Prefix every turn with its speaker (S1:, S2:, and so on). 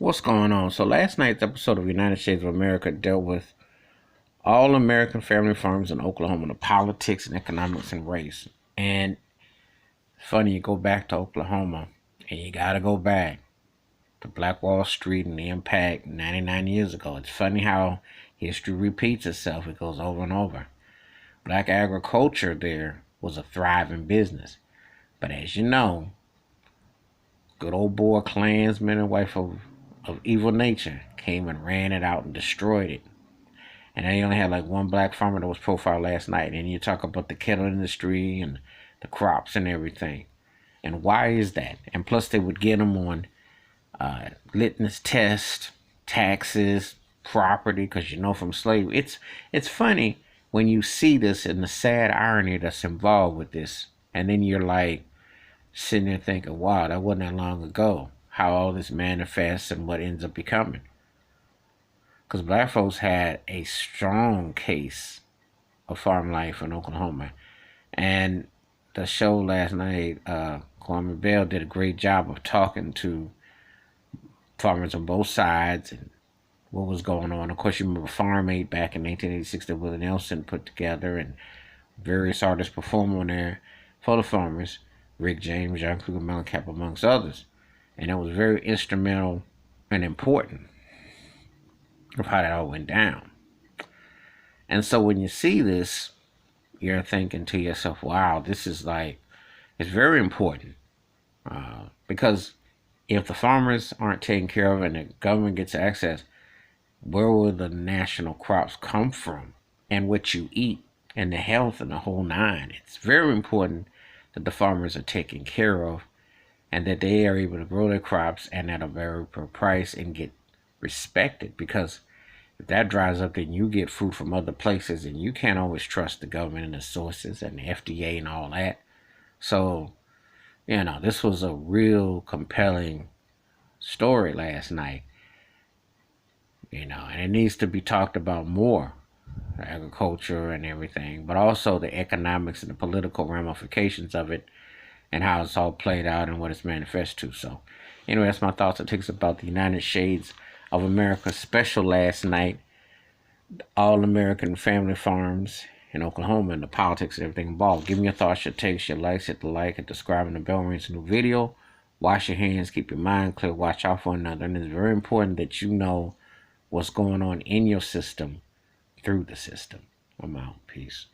S1: What's going on? So last night's episode of United States of America dealt with all American family farms in Oklahoma, the politics and economics and race. And funny, you go back to Oklahoma and you gotta go back to Black Wall Street and the impact 99 years ago. It's funny how history repeats itself. It goes over and over. Black agriculture there was a thriving business. But as you know, good old boy Klansmen and wife of evil nature came and ran it out and destroyed it. And they only had like one black farmer that was profiled last night. And you talk about the cattle industry and the crops and everything. And why is that? And plus, they would get them on litmus test, taxes, property, because you know from slavery. It's funny when you see this and the sad irony that's involved with this, and then you're like sitting there thinking, "Wow, that wasn't that long ago." How all this manifests and what ends up becoming. Because black folks had a strong case of farm life in Oklahoma. And the show last night, Kwame Bell did a great job of talking to farmers on both sides and what was going on. Of course, you remember Farm Aid back in 1986 that Willie Nelson put together, and various artists performed on there for the farmers, Rick James, John Cougar Mellencamp, amongst others. And it was very instrumental and important of how that all went down. And so when you see this, you're thinking to yourself, wow, this is like, it's very important. Because if the farmers aren't taken care of and the government gets access, where will the national crops come from and what you eat and the health and the whole nine? It's very important that the farmers are taken care of and that they are able to grow their crops and at a very fair price and get respected, because if that dries up, then you get food from other places, and you can't always trust the government and the sources and the FDA and all that. So, this was a real compelling story last night, and it needs to be talked about more, agriculture and everything, but also the economics and the political ramifications of it and how it's all played out and what it's manifest to. So, anyway, that's my thoughts and takes about the United Shades of America special last night. All American family farms in Oklahoma and the politics and everything involved. Give me your thoughts, your takes, your likes, hit the like, hit the subscribe, and the bell rings a new video. Wash your hands, keep your mind clear, watch out for one another. And it's very important that you know what's going on in your system through the system. I'm out. Peace.